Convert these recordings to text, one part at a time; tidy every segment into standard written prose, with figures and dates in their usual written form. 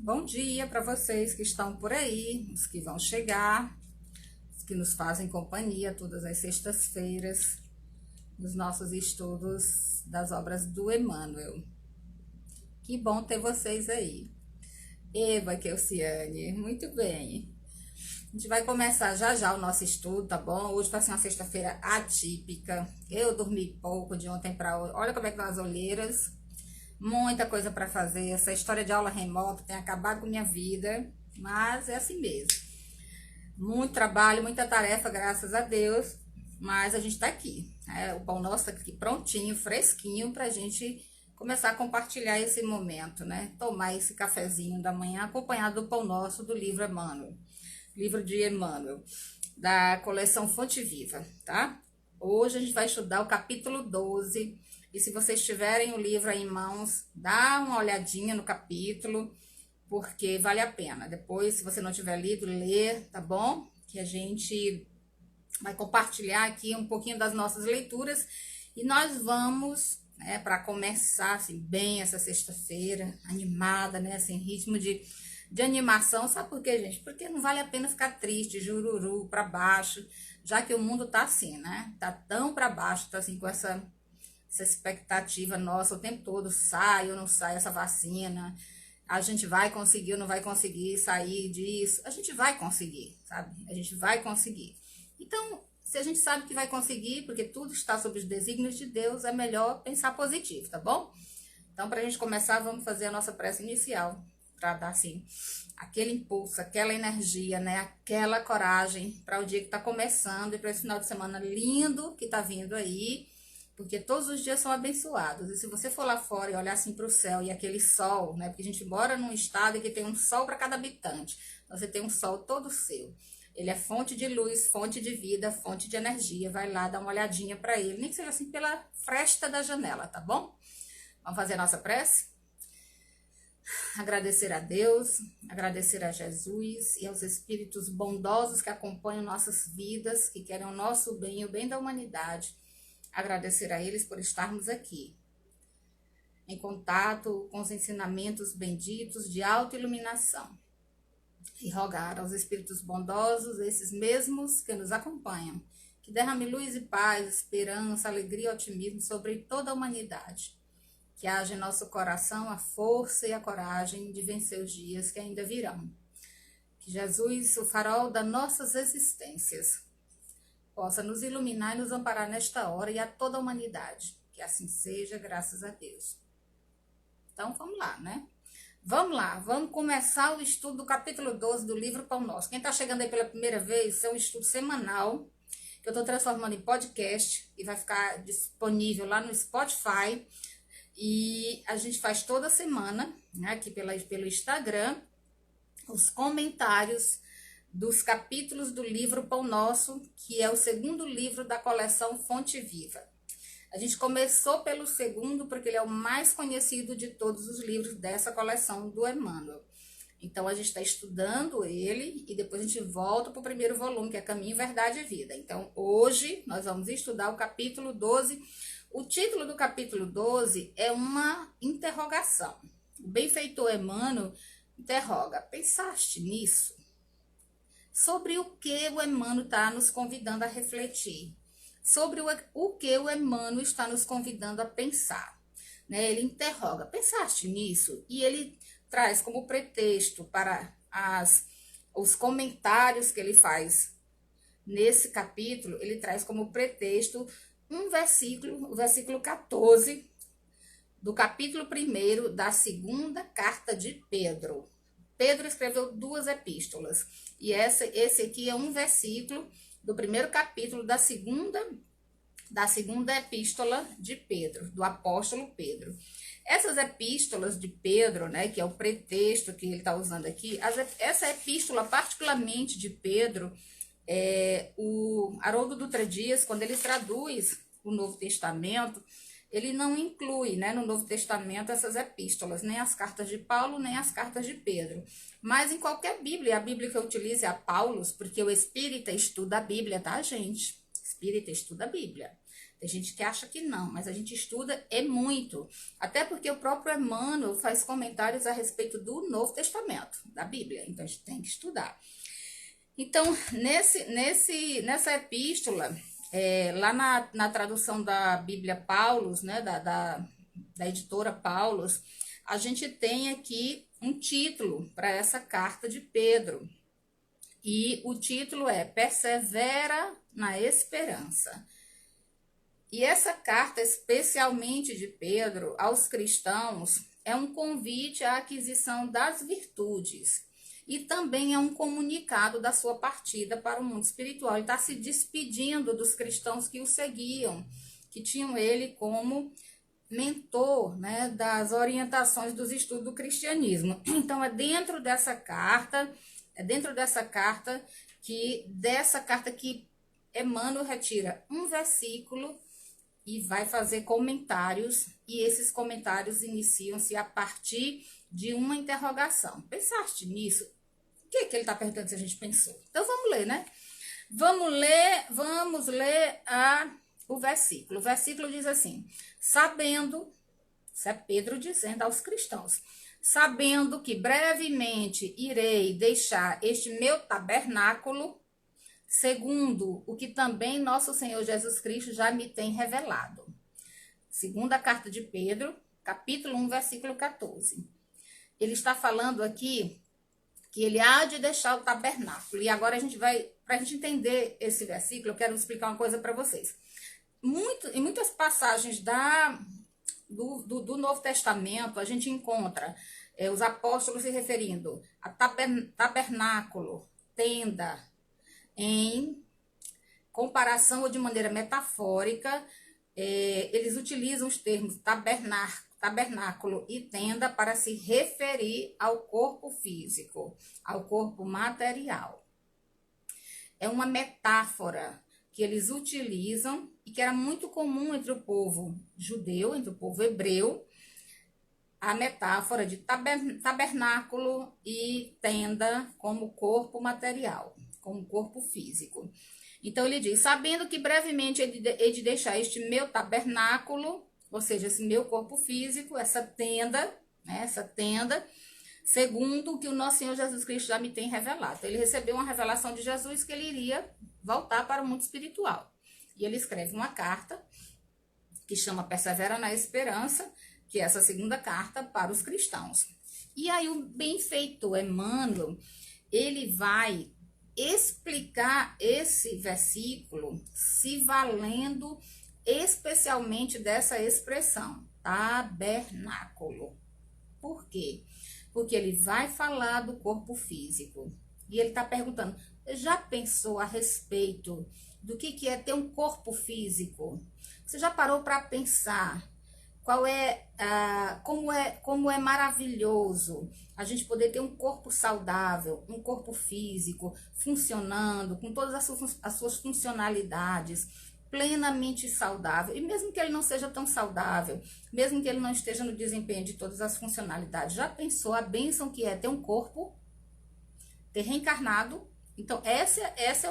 Bom dia para vocês que estão por aí, os que vão chegar, os que nos fazem companhia todas as sextas-feiras, nos nossos estudos das obras do Emmanuel. Que bom ter vocês aí. Eva Kelciane, muito bem. A gente vai começar já já o nosso estudo, tá bom? Hoje vai ser uma sexta-feira atípica. Eu dormi pouco de ontem para hoje. Olha como é que estão as olheiras. Muita coisa para fazer. Essa história de aula remota tem acabado com minha vida, mas é assim mesmo. Muito trabalho, muita tarefa, graças a Deus, mas a gente tá aqui. O pão nosso tá aqui prontinho, fresquinho, pra gente começar a compartilhar esse momento, né? Tomar esse cafezinho da manhã acompanhado do pão nosso do livro Emmanuel. Livro de Emmanuel, da coleção Fonte Viva, tá? Hoje a gente vai estudar o capítulo 12. E se vocês tiverem o livro aí em mãos, dá uma olhadinha no capítulo, porque vale a pena. Depois, se você não tiver lido, lê, tá bom? Que a gente vai compartilhar aqui um pouquinho das nossas leituras. E nós vamos, né, para começar assim, bem essa sexta-feira, animada, né? Assim, ritmo de animação. Sabe por quê, gente? Porque não vale a pena ficar triste, jururu, para baixo, já que o mundo tá assim, né? Tá tão para baixo, tá assim com essa expectativa nossa o tempo todo, sai ou não sai essa vacina, a gente vai conseguir ou não vai conseguir sair disso, a gente vai conseguir, sabe? A gente vai conseguir. Então, se a gente sabe que vai conseguir, porque tudo está sob os desígnios de Deus, é melhor pensar positivo, tá bom? Então, para a gente começar, vamos fazer a nossa prece inicial, para dar, assim, aquele impulso, aquela energia, né? Aquela coragem para o dia que está começando e para esse final de semana lindo que está vindo aí, porque todos os dias são abençoados. E se você for lá fora e olhar assim para o céu e aquele sol, né? Porque a gente mora num estado em que tem um sol para cada habitante. Então, você tem um sol todo seu. Ele é fonte de luz, fonte de vida, fonte de energia. Vai lá dar uma olhadinha para ele, nem que seja assim pela fresta da janela, tá bom? Vamos fazer a nossa prece? Agradecer a Deus, agradecer a Jesus e aos espíritos bondosos que acompanham nossas vidas, que querem o nosso bem e o bem da humanidade. Agradecer a eles por estarmos aqui, em contato com os ensinamentos benditos de autoiluminação. E rogar aos espíritos bondosos, esses mesmos que nos acompanham, que derrame luz e paz, esperança, alegria e otimismo sobre toda a humanidade. Que haja em nosso coração a força e a coragem de vencer os dias que ainda virão. Que Jesus, o farol das nossas existências, possa nos iluminar e nos amparar nesta hora e a toda a humanidade. Que assim seja, graças a Deus. Então, vamos lá, né? Vamos lá, vamos começar o estudo do capítulo 12 do livro Pão Nosso. Quem está chegando aí pela primeira vez, é um estudo semanal, que eu estou transformando em podcast, e vai ficar disponível lá no Spotify. E a gente faz toda semana, né, aqui pelo Instagram, os comentários dos capítulos do livro Pão Nosso, que é o segundo livro da coleção Fonte Viva. A gente começou pelo segundo, porque ele é o mais conhecido de todos os livros dessa coleção do Emmanuel. Então, a gente está estudando ele e depois a gente volta para o primeiro volume, que é Caminho, Verdade e Vida. Então, hoje, nós vamos estudar o capítulo 12. O título do capítulo 12 é uma interrogação. O benfeitor Emmanuel interroga: pensaste nisso? Sobre o que o Emmanuel está nos convidando a refletir, sobre o que o Emmanuel está nos convidando a pensar. Né? Ele interroga: pensaste nisso? E ele traz como pretexto para os comentários que ele faz nesse capítulo, ele traz como pretexto um versículo, o versículo 14 do capítulo 1 da segunda carta de Pedro. Pedro escreveu 2 epístolas, e esse aqui é um versículo do primeiro capítulo da segunda epístola de Pedro, do apóstolo Pedro. Essas epístolas de Pedro, né, que é o pretexto que ele está usando aqui, essa epístola particularmente de Pedro, o Haroldo Dutra Dias, quando ele traduz o Novo Testamento, ele não inclui, né, no Novo Testamento essas epístolas, nem as cartas de Paulo, nem as cartas de Pedro. Mas em qualquer Bíblia, a Bíblia que eu utilizo é a Paulus, porque o espírita estuda a Bíblia, tá, gente? Espírita estuda a Bíblia. Tem gente que acha que não, mas a gente estuda muito. Até porque o próprio Emmanuel faz comentários a respeito do Novo Testamento, da Bíblia. Então a gente tem que estudar. Então, nessa epístola, lá na tradução da Bíblia Paulus, né, da editora Paulus, a gente tem aqui um título para essa carta de Pedro. E o título é Persevera na Esperança. E essa carta, especialmente de Pedro, aos cristãos, é um convite à aquisição das virtudes. E também é um comunicado da sua partida para o mundo espiritual. Ele está se despedindo dos cristãos que o seguiam, que tinham ele como mentor, né, das orientações dos estudos do cristianismo. Então, é dentro dessa carta que Emmanuel retira um versículo e vai fazer comentários, e esses comentários iniciam-se a partir de uma interrogação. Pensaste nisso? O que ele está perguntando se a gente pensou? Então vamos ler, né? Vamos ler o versículo. O versículo diz assim: sabendo, isso é Pedro dizendo aos cristãos, sabendo que brevemente irei deixar este meu tabernáculo, segundo o que também nosso Senhor Jesus Cristo já me tem revelado. Segunda carta de Pedro, capítulo 1, versículo 14. Ele está falando aqui que ele há de deixar o tabernáculo. E agora para a gente entender esse versículo, eu quero explicar uma coisa para vocês. Em muitas passagens do Novo Testamento, a gente encontra os apóstolos se referindo a tabernáculo, tenda, em comparação ou de maneira metafórica, eles utilizam os termos tabernáculo e tenda para se referir ao corpo físico, ao corpo material. É uma metáfora que eles utilizam e que era muito comum entre o povo judeu, entre o povo hebreu, a metáfora de tabernáculo e tenda como corpo material, como corpo físico. Então ele diz, sabendo que brevemente hei de deixar este meu tabernáculo, ou seja, esse meu corpo físico, essa tenda, segundo o que o nosso Senhor Jesus Cristo já me tem revelado. Ele recebeu uma revelação de Jesus que ele iria voltar para o mundo espiritual. E ele escreve uma carta que chama Persevera na Esperança, que é essa segunda carta para os cristãos. E aí o benfeitor Emmanuel, ele vai explicar esse versículo se valendo especialmente dessa expressão, tabernáculo. Por quê? Porque ele vai falar do corpo físico. E ele está perguntando, já pensou a respeito do que é ter um corpo físico? Você já parou para pensar como é maravilhoso a gente poder ter um corpo saudável, um corpo físico funcionando, com todas as suas funcionalidades, plenamente saudável, e mesmo que ele não seja tão saudável, mesmo que ele não esteja no desempenho de todas as funcionalidades, já pensou a bênção que é ter um corpo, ter reencarnado? Então, esse é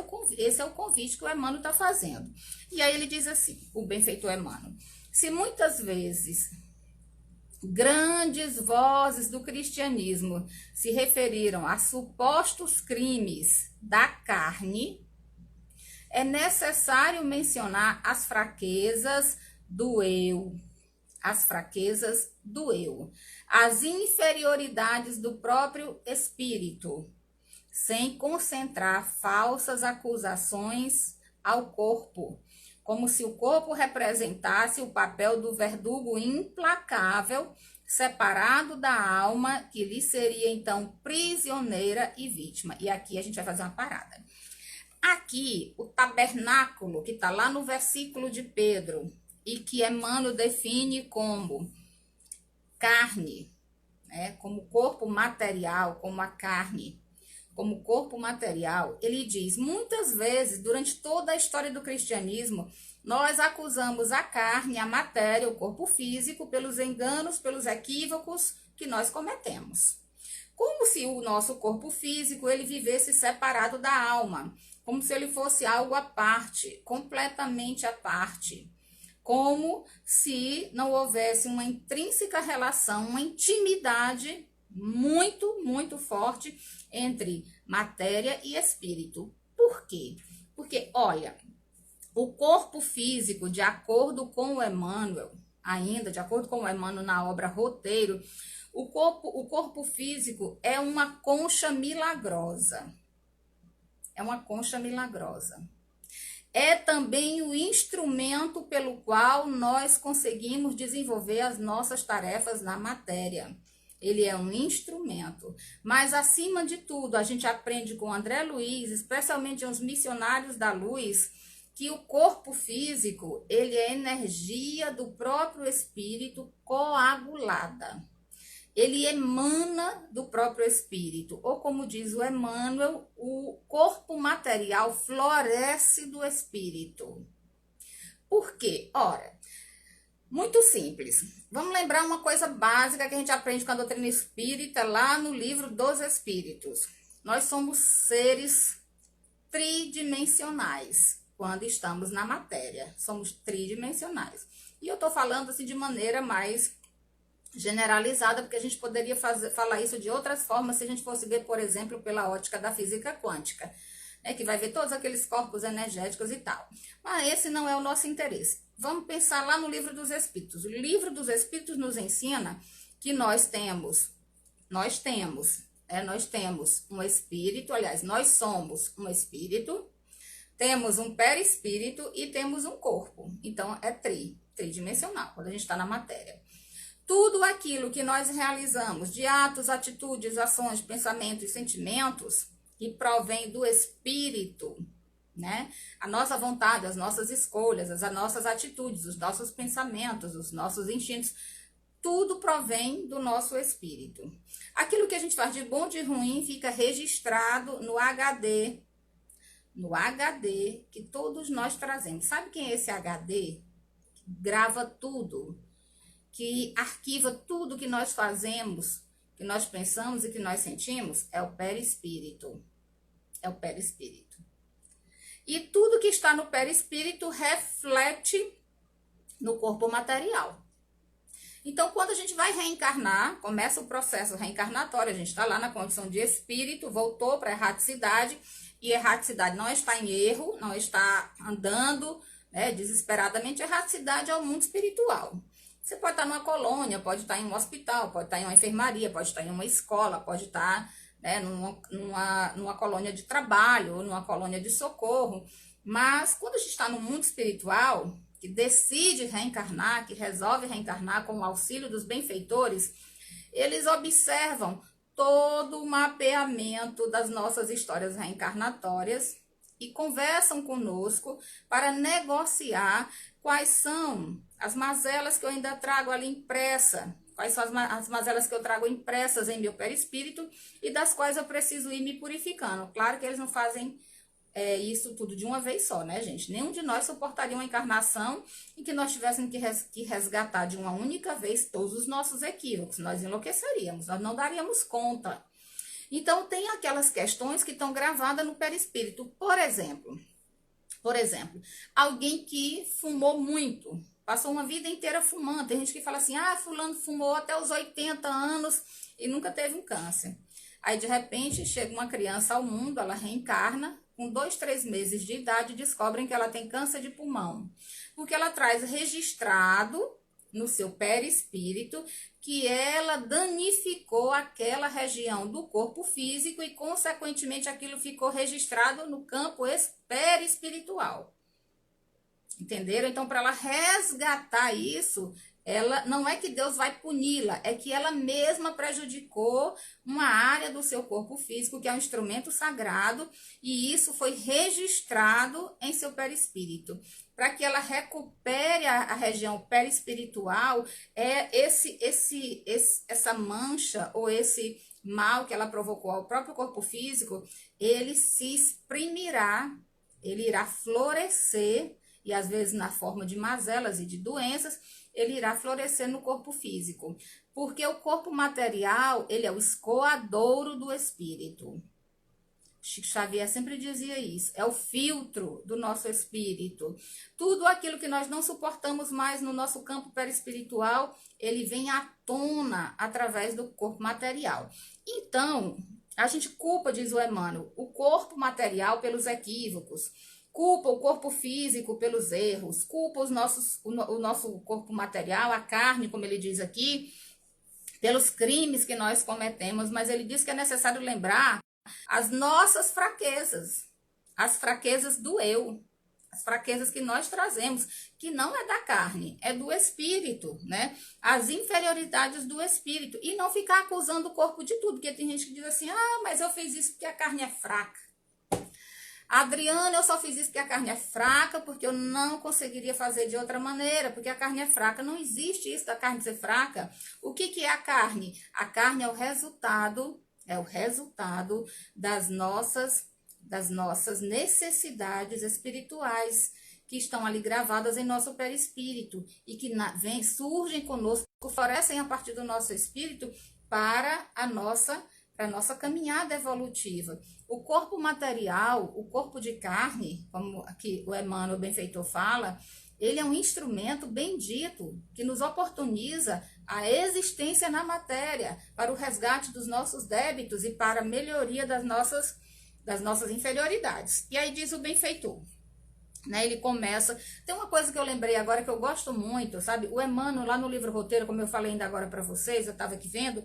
o convite que o Emmanuel está fazendo. E aí ele diz assim, o benfeitor Emmanuel, se muitas vezes grandes vozes do cristianismo se referiram a supostos crimes da carne, é necessário mencionar as fraquezas do eu, as inferioridades do próprio espírito, sem concentrar falsas acusações ao corpo, como se o corpo representasse o papel do verdugo implacável, separado da alma, que lhe seria então prisioneira e vítima. E aqui a gente vai fazer uma parada. Aqui, o tabernáculo, que está lá no versículo de Pedro, e que Emmanuel define como carne, né, como corpo material, como a carne, como corpo material, ele diz, muitas vezes, durante toda a história do cristianismo, nós acusamos a carne, a matéria, o corpo físico, pelos enganos, pelos equívocos que nós cometemos. Como se o nosso corpo físico, ele vivesse separado da alma, como se ele fosse algo à parte, completamente à parte. como se não houvesse uma intrínseca relação, uma intimidade muito, muito forte entre matéria e espírito. Por quê? Porque, olha, o corpo físico, de acordo com o Emmanuel, ainda de acordo com o Emmanuel na obra Roteiro, o corpo físico é uma concha milagrosa. É uma concha milagrosa. É também o instrumento pelo qual nós conseguimos desenvolver as nossas tarefas na matéria. Ele é um instrumento. Mas, acima de tudo, a gente aprende com André Luiz, especialmente os missionários da luz, que o corpo físico, ele é energia do próprio espírito coagulada. Ele emana do próprio espírito, ou como diz o Emmanuel, o corpo material floresce do espírito. Por quê? Ora, muito simples. Vamos lembrar uma coisa básica que a gente aprende com a doutrina espírita lá no livro dos Espíritos. Nós somos seres tridimensionais quando estamos na matéria. Somos tridimensionais. E eu estou falando assim de maneira mais generalizada, porque a gente poderia falar isso de outras formas se a gente fosse ver, por exemplo, pela ótica da física quântica, né, que vai ver todos aqueles corpos energéticos e tal. Mas esse não é o nosso interesse. Vamos pensar lá no Livro dos Espíritos. O Livro dos Espíritos nos ensina que nós temos um espírito, aliás, nós somos um espírito, temos um perispírito e temos um corpo. Então, é tridimensional, quando a gente está na matéria. Tudo aquilo que nós realizamos de atos, atitudes, ações, pensamentos e sentimentos que provém do espírito, né? A nossa vontade, as nossas escolhas, as nossas atitudes, os nossos pensamentos, os nossos instintos, tudo provém do nosso espírito. Aquilo que a gente faz de bom e de ruim fica registrado no HD que todos nós trazemos. Sabe quem é esse HD? Grava tudo, que arquiva tudo que nós fazemos, que nós pensamos e que nós sentimos, é o perispírito. É o perispírito. E tudo que está no perispírito reflete no corpo material. Então, quando a gente vai reencarnar, começa o processo reencarnatório, a gente está lá na condição de espírito, voltou para a erraticidade, e a erraticidade não está em erro, não está andando, né, desesperadamente. A erraticidade é o mundo espiritual. Você pode estar numa colônia, pode estar em um hospital, pode estar em uma enfermaria, pode estar em uma escola, pode estar, né, numa colônia de trabalho, ou numa colônia de socorro. Mas quando a gente está no mundo espiritual, que decide reencarnar, que resolve reencarnar com o auxílio dos benfeitores, eles observam todo o mapeamento das nossas histórias reencarnatórias e conversam conosco para negociar quais são as mazelas que eu ainda trago ali impressa, quais são as mazelas que eu trago impressas em meu perispírito e das quais eu preciso ir me purificando. Claro que eles não fazem isso tudo de uma vez só, né, gente? Nenhum de nós suportaria uma encarnação em que nós tivéssemos que resgatar de uma única vez todos os nossos equívocos. Nós enlouqueceríamos, nós não daríamos conta. Então, tem aquelas questões que estão gravadas no perispírito. Por exemplo, alguém que fumou muito, passou uma vida inteira fumando. Tem gente que fala assim, fulano fumou até os 80 anos e nunca teve um câncer. Aí, de repente, chega uma criança ao mundo, ela reencarna, com 2, 3 meses de idade, descobrem que ela tem câncer de pulmão. Porque ela traz registrado no seu perispírito que ela danificou aquela região do corpo físico e, consequentemente, aquilo ficou registrado no campo perispiritual. Entenderam? Então, para ela resgatar isso, ela não é que Deus vai puni-la, é que ela mesma prejudicou uma área do seu corpo físico, que é um instrumento sagrado, e isso foi registrado em seu perispírito. Para que ela recupere a região perispiritual, essa mancha ou esse mal que ela provocou ao próprio corpo físico, ele se exprimirá, ele irá florescer, e às vezes na forma de mazelas e de doenças, ele irá florescer no corpo físico. Porque o corpo material, ele é o escoadouro do espírito. Chico Xavier sempre dizia isso, é o filtro do nosso espírito. Tudo aquilo que nós não suportamos mais no nosso campo perispiritual, ele vem à tona através do corpo material. Então, a gente culpa, diz o Emmanuel, o corpo material pelos equívocos, culpa o corpo físico pelos erros, culpa o nosso corpo material, a carne, como ele diz aqui, pelos crimes que nós cometemos, mas ele diz que é necessário lembrar as nossas fraquezas, as fraquezas do eu, as fraquezas que nós trazemos, que não é da carne, é do espírito, né? As inferioridades do espírito. E não ficar acusando o corpo de tudo, porque tem gente que diz assim, mas eu fiz isso porque a carne é fraca. Adriana, eu só fiz isso porque a carne é fraca, porque eu não conseguiria fazer de outra maneira, porque a carne é fraca. Não existe isso da carne ser fraca. O que é a carne? A carne é o resultado das nossas necessidades espirituais, que estão ali gravadas em nosso perispírito e que surgem conosco, florescem a partir do nosso espírito para a nossa caminhada evolutiva. O corpo material, o corpo de carne, como aqui o Emmanuel Benfeitor fala, ele é um instrumento bendito que nos oportuniza a existência na matéria para o resgate dos nossos débitos e para a melhoria das nossas inferioridades. E aí diz o Benfeitor, né? Ele começa... Tem uma coisa que eu lembrei agora que eu gosto muito, sabe? O Emmanuel, lá no livro Roteiro, como eu falei ainda agora para vocês, eu estava aqui vendo,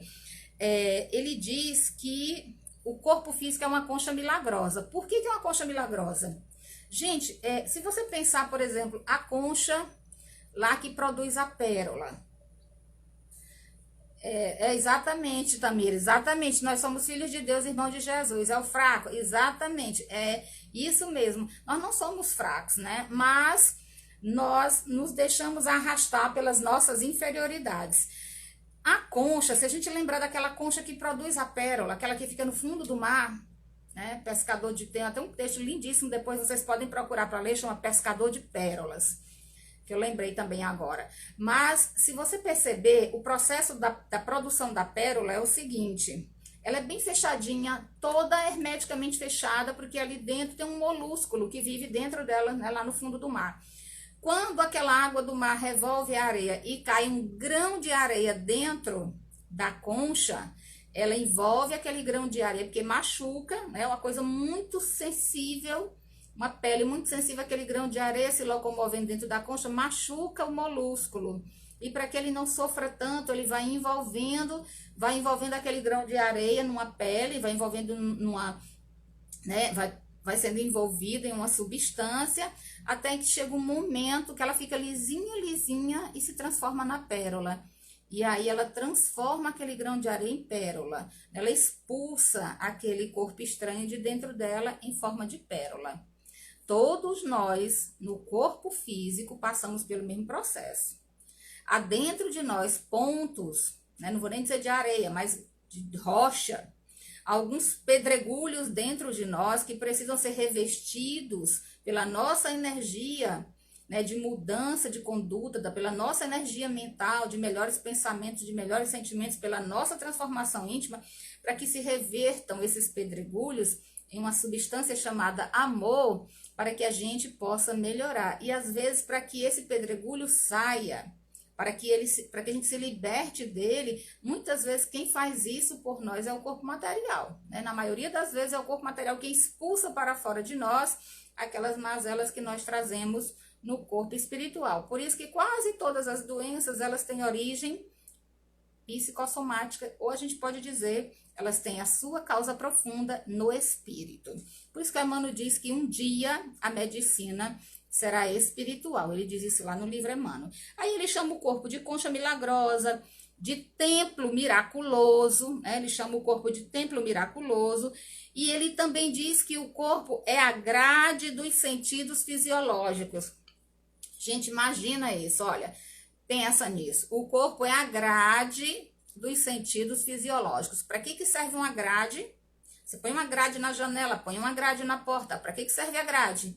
ele diz que o corpo físico é uma concha milagrosa. Por que é uma concha milagrosa? Gente, se você pensar, por exemplo, a concha lá que produz a pérola. Exatamente, Tamira, exatamente. Nós somos filhos de Deus, irmãos de Jesus. É o fraco, exatamente. É isso mesmo. Nós não somos fracos, né? Mas nós nos deixamos arrastar pelas nossas inferioridades. A concha, se a gente lembrar daquela concha que produz a pérola, aquela que fica no fundo do mar, né? Pescador tem até um texto lindíssimo, depois vocês podem procurar para ler, chama Pescador de Pérolas, que eu lembrei também agora. Mas, se você perceber, o processo da produção da pérola é o seguinte, ela é bem fechadinha, toda hermeticamente fechada, porque ali dentro tem um molúsculo que vive dentro dela, né, lá no fundo do mar. Quando aquela água do mar revolve a areia e cai um grão de areia dentro da concha, ela envolve aquele grão de areia, porque machuca, é uma coisa muito sensível, uma pele muito sensível, aquele grão de areia se locomovendo dentro da concha, machuca o molúsculo. E para que ele não sofra tanto, ele vai envolvendo aquele grão de areia numa pele, vai envolvendo né, vai sendo envolvida em uma substância, até que chega um momento que ela fica lisinha e se transforma na pérola. E aí ela transforma aquele grão de areia em pérola. Ela expulsa aquele corpo estranho de dentro dela em forma de pérola. Todos nós, no corpo físico, passamos pelo mesmo processo. Há dentro de nós pontos, né, não vou nem dizer de areia, mas de rocha, alguns pedregulhos dentro de nós que precisam ser revestidos pela nossa energia, né, de mudança de conduta, pela nossa energia mental, de melhores pensamentos, de melhores sentimentos, pela nossa transformação íntima, para que se revertam esses pedregulhos em uma substância chamada amor, para que a gente possa melhorar. E às vezes para que esse pedregulho saia, para que a gente se liberte dele, muitas vezes quem faz isso por nós é o corpo material, né? Na maioria das vezes é o corpo material que expulsa para fora de nós aquelas mazelas que nós trazemos no corpo espiritual. Por isso que quase todas as doenças, elas têm origem psicossomática, ou a gente pode dizer, elas têm a sua causa profunda no espírito. Por isso que Emmanuel diz que um dia a medicina será espiritual. Ele diz isso lá no livro Emmanuel. Aí ele chama o corpo de concha milagrosa, de templo miraculoso, né? Ele chama o corpo de templo miraculoso. E ele também diz que o corpo é a grade dos sentidos fisiológicos. Gente, imagina isso, olha, pensa nisso. O corpo é a grade dos sentidos fisiológicos. Para que serve uma grade? Você põe uma grade na janela, põe uma grade na porta. Para que serve a grade?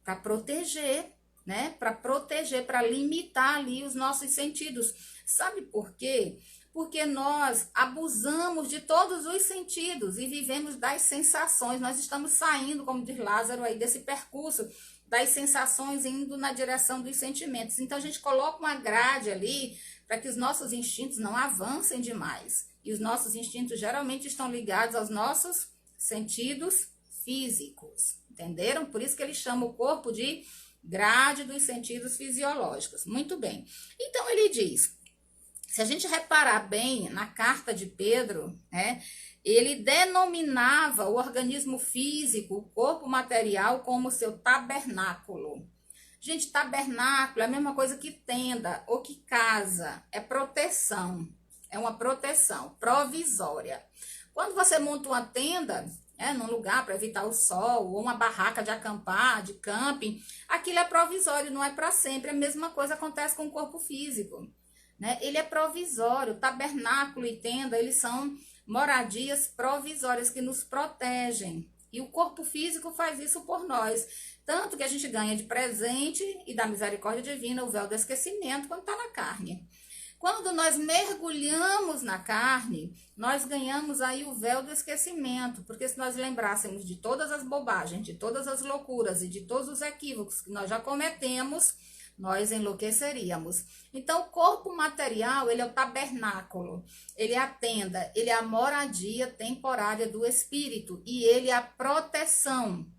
Para proteger, né? Para proteger, para limitar ali os nossos sentidos. Sabe por quê? Porque nós abusamos de todos os sentidos e vivemos das sensações. Nós estamos saindo, como diz Lázaro aí, desse percurso das sensações indo na direção dos sentimentos. Então a gente coloca uma grade ali para que os nossos instintos não avancem demais. E os nossos instintos geralmente estão ligados aos nossos sentidos físicos. Entenderam? Por isso que ele chama o corpo de grade dos sentidos fisiológicos. Muito bem. Então ele diz, se a gente reparar bem na carta de Pedro, né, ele denominava o organismo físico, o corpo material, como seu tabernáculo. Gente, tabernáculo é a mesma coisa que tenda ou que casa, é proteção, é uma proteção provisória. Quando você monta uma tenda, num lugar para evitar o sol, ou uma barraca de acampar, de camping, aquilo é provisório, não é para sempre. A mesma coisa acontece com o corpo físico, né? Ele é provisório, tabernáculo e tenda, eles são moradias provisórias que nos protegem. E o corpo físico faz isso por nós. Tanto que a gente ganha de presente e da misericórdia divina o véu do esquecimento quando está na carne. Quando nós mergulhamos na carne, nós ganhamos aí o véu do esquecimento, porque se nós lembrássemos de todas as bobagens, de todas as loucuras e de todos os equívocos que nós já cometemos, nós enlouqueceríamos. Então, o corpo material, ele é o tabernáculo, ele é a tenda, ele é a moradia temporária do espírito e ele é a proteção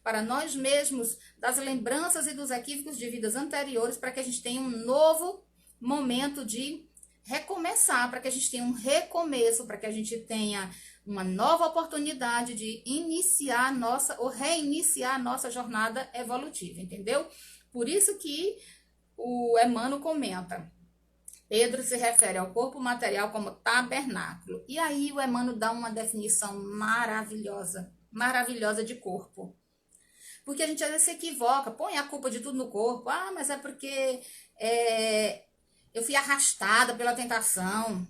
para nós mesmos das lembranças e dos equívocos de vidas anteriores, para que a gente tenha um novo momento de recomeçar, para que a gente tenha um recomeço, para que a gente tenha uma nova oportunidade de iniciar ou reiniciar a nossa jornada evolutiva, entendeu? Por isso que o Emmanuel comenta, Pedro se refere ao corpo material como tabernáculo. E aí o Emmanuel dá uma definição maravilhosa de corpo. Porque a gente às vezes se equivoca, põe a culpa de tudo no corpo. Ah, mas é porque eu fui arrastada pela tentação,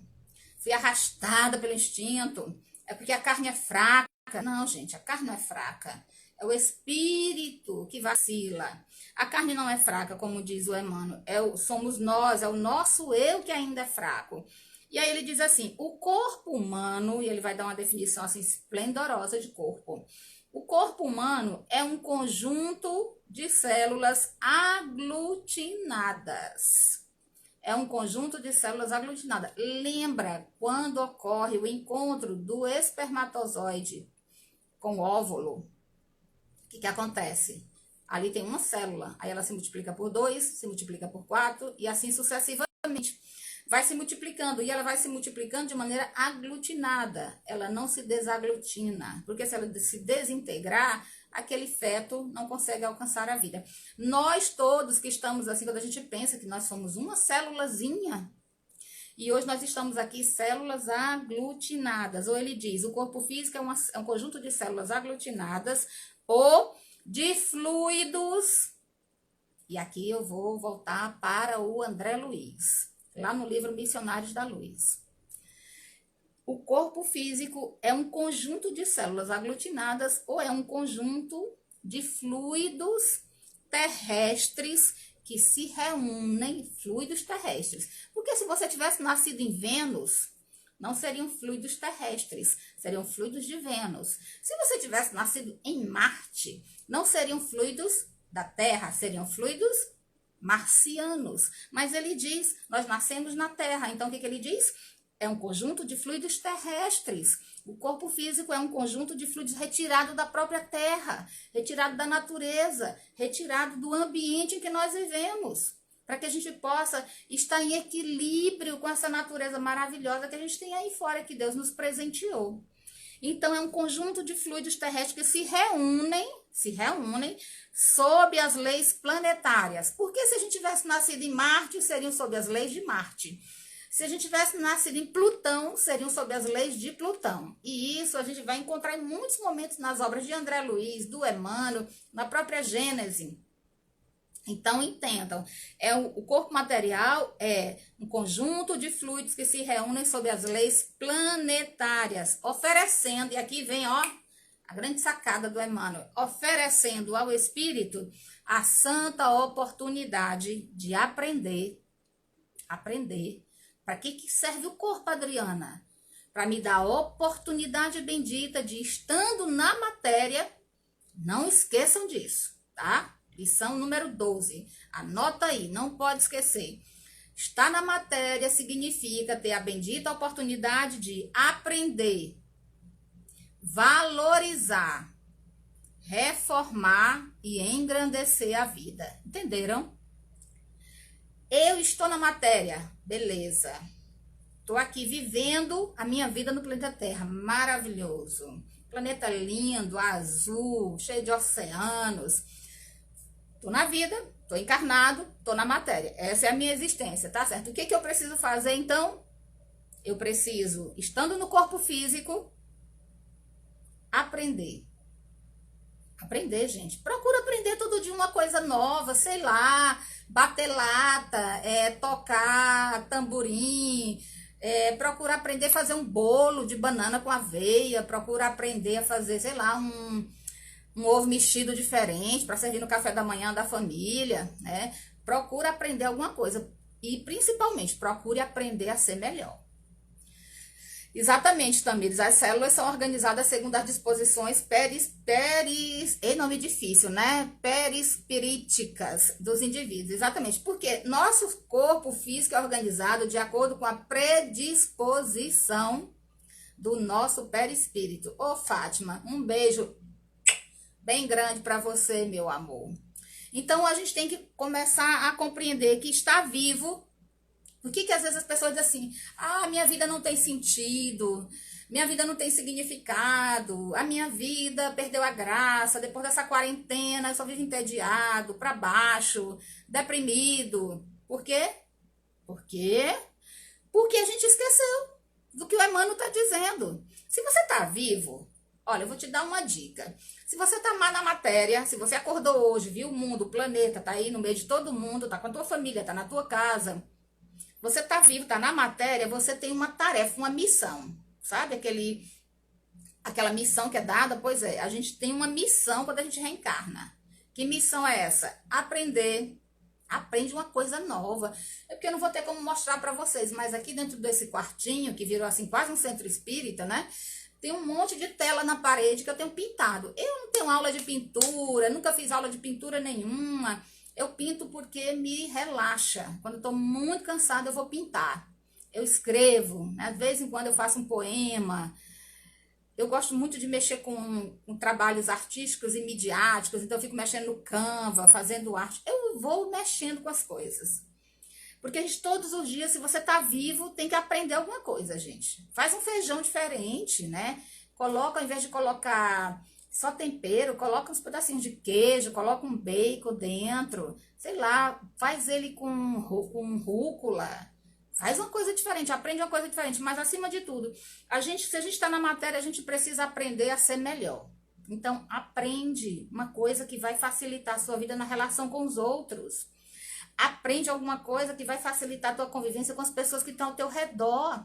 fui arrastada pelo instinto, é porque a carne é fraca. Não, gente, a carne não é fraca. É o espírito que vacila. A carne não é fraca, como diz o Emmanuel. Somos nós, é o nosso eu que ainda é fraco. E aí ele diz assim, o corpo humano, e ele vai dar uma definição assim esplendorosa de corpo. O corpo humano é um conjunto de células aglutinadas. É um conjunto de células aglutinadas. Lembra quando ocorre o encontro do espermatozoide com o óvulo? O que acontece? Ali tem uma célula, aí ela se multiplica por 2, se multiplica por 4 e assim sucessivamente. Vai se multiplicando e ela vai se multiplicando de maneira aglutinada. Ela não se desaglutina, porque se ela se desintegrar, aquele feto não consegue alcançar a vida. Nós todos que estamos assim, quando a gente pensa que nós somos uma célulazinha, e hoje nós estamos aqui células aglutinadas, ou ele diz, o corpo físico é um conjunto de células aglutinadas, ou de fluidos, e aqui eu vou voltar para o André Luiz, lá no livro Missionários da Luz. O corpo físico é um conjunto de células aglutinadas ou é um conjunto de fluidos terrestres que se reúnem, fluidos terrestres. Porque se você tivesse nascido em Vênus, não seriam fluidos terrestres, seriam fluidos de Vênus. Se você tivesse nascido em Marte, não seriam fluidos da Terra, seriam fluidos marcianos. Mas ele diz, nós nascemos na Terra, então o que ele diz? É um conjunto de fluidos terrestres. O corpo físico é um conjunto de fluidos retirado da própria Terra, retirado da natureza, retirado do ambiente em que nós vivemos, para que a gente possa estar em equilíbrio com essa natureza maravilhosa que a gente tem aí fora, que Deus nos presenteou. Então, é um conjunto de fluidos terrestres que se reúnem sob as leis planetárias. Porque se a gente tivesse nascido em Marte, seriam sob as leis de Marte. Se a gente tivesse nascido em Plutão, seriam sob as leis de Plutão. E isso a gente vai encontrar em muitos momentos nas obras de André Luiz, do Emmanuel, na própria Gênese. Então, entendam, o corpo material é um conjunto de fluidos que se reúnem sob as leis planetárias, oferecendo, e aqui vem, ó, a grande sacada do Emmanuel, oferecendo ao espírito a santa oportunidade de aprender Para que serve o corpo, Adriana? Para me dar a oportunidade bendita de, estando na matéria, não esqueçam disso, tá? Lição número 12. Anota aí, não pode esquecer. Estar na matéria significa ter a bendita oportunidade de aprender, valorizar, reformar e engrandecer a vida. Entenderam? Eu estou na matéria, beleza. Estou aqui vivendo a minha vida no planeta Terra, maravilhoso. Planeta lindo, azul, cheio de oceanos. Estou na vida, estou encarnado, estou na matéria. Essa é a minha existência, tá certo? O que eu preciso fazer, então? Eu preciso, estando no corpo físico, aprender. Aprender, gente. Procura aprender todo dia uma coisa nova, sei lá, bater lata, tocar tamborim, procura aprender a fazer um bolo de banana com aveia, procura aprender a fazer, sei lá, um ovo mexido diferente para servir no café da manhã da família, né? Procura aprender alguma coisa e, principalmente, procure aprender a ser melhor. Exatamente, Tamires, as células são organizadas segundo as disposições nome difícil, né? Perispiríticas dos indivíduos, exatamente, porque nosso corpo físico é organizado de acordo com a predisposição do nosso perispírito. Ô, Fátima, um beijo bem grande para você, meu amor. Então, a gente tem que começar a compreender que está vivo. Por que às vezes as pessoas dizem assim, minha vida não tem sentido, minha vida não tem significado, a minha vida perdeu a graça, depois dessa quarentena eu só vivo entediado, para baixo, deprimido. Por quê? Por quê? Porque a gente esqueceu do que o Emmanuel está dizendo. Se você está vivo, olha, eu vou te dar uma dica. Se você está mal na matéria, se você acordou hoje, viu o mundo, o planeta, tá aí no meio de todo mundo, tá com a tua família, tá na tua casa, você tá vivo, tá na matéria, você tem uma tarefa, uma missão, sabe? Aquela missão que é dada, pois é, a gente tem uma missão quando a gente reencarna. Que missão é essa? Aprender. Aprende uma coisa nova. É porque eu não vou ter como mostrar para vocês, mas aqui dentro desse quartinho, que virou assim quase um centro espírita, né? Tem um monte de tela na parede que eu tenho pintado. Eu não tenho aula de pintura, nunca fiz aula de pintura nenhuma. Eu pinto porque me relaxa. Quando eu tô muito cansada, eu vou pintar. Eu escrevo, né? De vez em quando eu faço um poema. Eu gosto muito de mexer com trabalhos artísticos e midiáticos, então eu fico mexendo no Canva, fazendo arte. Eu vou mexendo com as coisas. Porque a gente, todos os dias, se você tá vivo, tem que aprender alguma coisa, gente. Faz um feijão diferente, né? Coloca, ao invés de colocar só tempero, coloca uns pedacinhos de queijo, coloca um bacon dentro, sei lá, faz ele com rúcula. Faz uma coisa diferente, aprende uma coisa diferente, mas acima de tudo, se a gente está na matéria, a gente precisa aprender a ser melhor. Então, aprende uma coisa que vai facilitar a sua vida na relação com os outros. Aprende alguma coisa que vai facilitar a tua convivência com as pessoas que estão ao teu redor.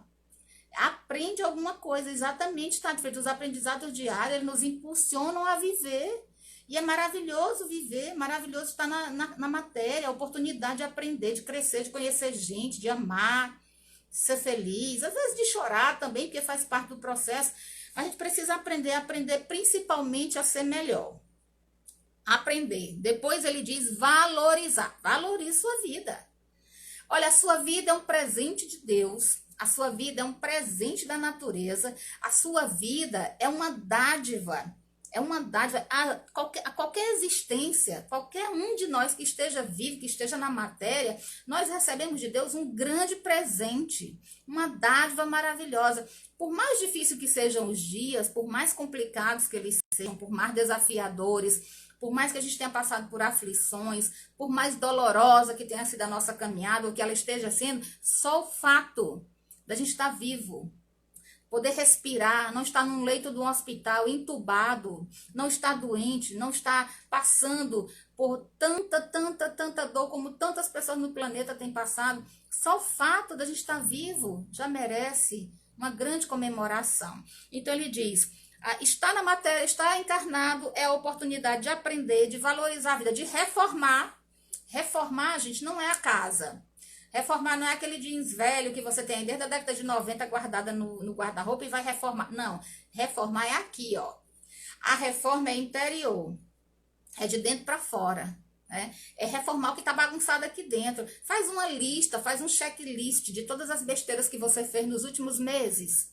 Aprende alguma coisa, exatamente, tá? Os aprendizados diários, eles nos impulsionam a viver. E é maravilhoso viver, maravilhoso estar na matéria, a oportunidade de aprender, de crescer, de conhecer gente, de amar, de ser feliz, às vezes de chorar também, porque faz parte do processo. A gente precisa aprender principalmente a ser melhor. Aprender. Depois ele diz valorizar. Valorize sua vida. Olha, a sua vida é um presente de Deus. A sua vida é um presente da natureza. A sua vida é uma dádiva. É uma dádiva a qualquer existência, qualquer um de nós que esteja vivo, que esteja na matéria, nós recebemos de Deus um grande presente, uma dádiva maravilhosa. Por mais difícil que sejam os dias, por mais complicados que eles sejam, por mais desafiadores, por mais que a gente tenha passado por aflições, por mais dolorosa que tenha sido a nossa caminhada, ou que ela esteja sendo, só o fato da gente estar vivo, poder respirar, não estar num leito de um hospital, entubado, não estar doente, não estar passando por tanta dor como tantas pessoas no planeta têm passado, só o fato da gente estar vivo já merece uma grande comemoração. Então ele diz, estar na matéria, estar encarnado é a oportunidade de aprender, de valorizar a vida, de reformar. Reformar, gente, não é a casa. Reformar não é aquele jeans velho que você tem desde a década de 90 guardada no guarda-roupa e vai reformar. Não, reformar é aqui, ó. A reforma é interior, é de dentro para fora. Né? É reformar o que está bagunçado aqui dentro. Faz uma lista, faz um checklist de todas as besteiras que você fez nos últimos meses.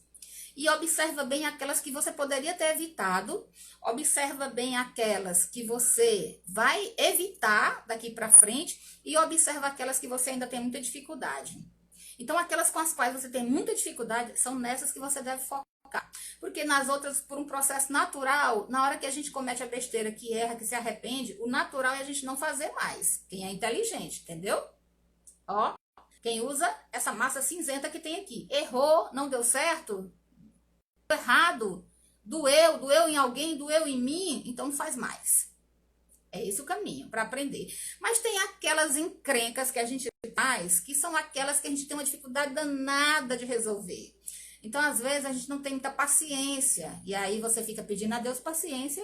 E observa bem aquelas que você poderia ter evitado. Observa bem aquelas que você vai evitar daqui para frente. E observa aquelas que você ainda tem muita dificuldade. Então, aquelas com as quais você tem muita dificuldade, são nessas que você deve focar. Porque nas outras, por um processo natural, na hora que a gente comete a besteira, que erra, que se arrepende, o natural é a gente não fazer mais. Quem é inteligente, entendeu? Ó, quem usa essa massa cinzenta que tem aqui. Errou, não deu certo, errado, doeu em alguém, doeu em mim, então não faz mais. É esse o caminho para aprender. Mas tem aquelas encrencas que a gente faz, que são aquelas que a gente tem uma dificuldade danada de resolver. Então, às vezes, a gente não tem muita paciência. E aí você fica pedindo a Deus paciência.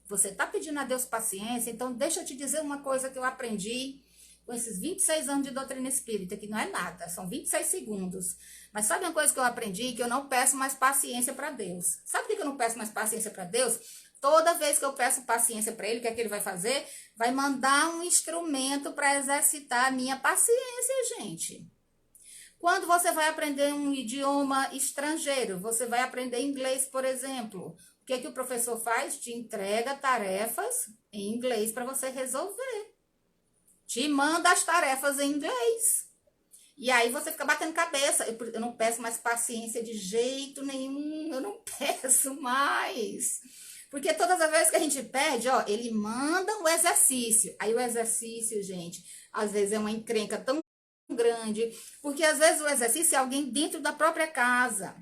Você tá pedindo a Deus paciência. Então, deixa eu te dizer uma coisa que eu aprendi com esses 26 anos de doutrina espírita, que não é nada, são 26 segundos. Mas sabe uma coisa que eu aprendi? Que eu não peço mais paciência para Deus. Sabe por que eu não peço mais paciência para Deus? Toda vez que eu peço paciência para Ele, o que é que Ele vai fazer? Vai mandar um instrumento para exercitar a minha paciência, gente. Quando você vai aprender um idioma estrangeiro, você vai aprender inglês, por exemplo. O que é que o professor faz? Te entrega tarefas em inglês para você resolver. Te manda as tarefas em inglês. E aí você fica batendo cabeça. Eu não peço mais paciência de jeito nenhum. Eu não peço mais. Porque todas as vezes que a gente pede, ó, ele manda um exercício. Aí o exercício, gente, às vezes é uma encrenca tão grande. Porque às vezes o exercício é alguém dentro da própria casa.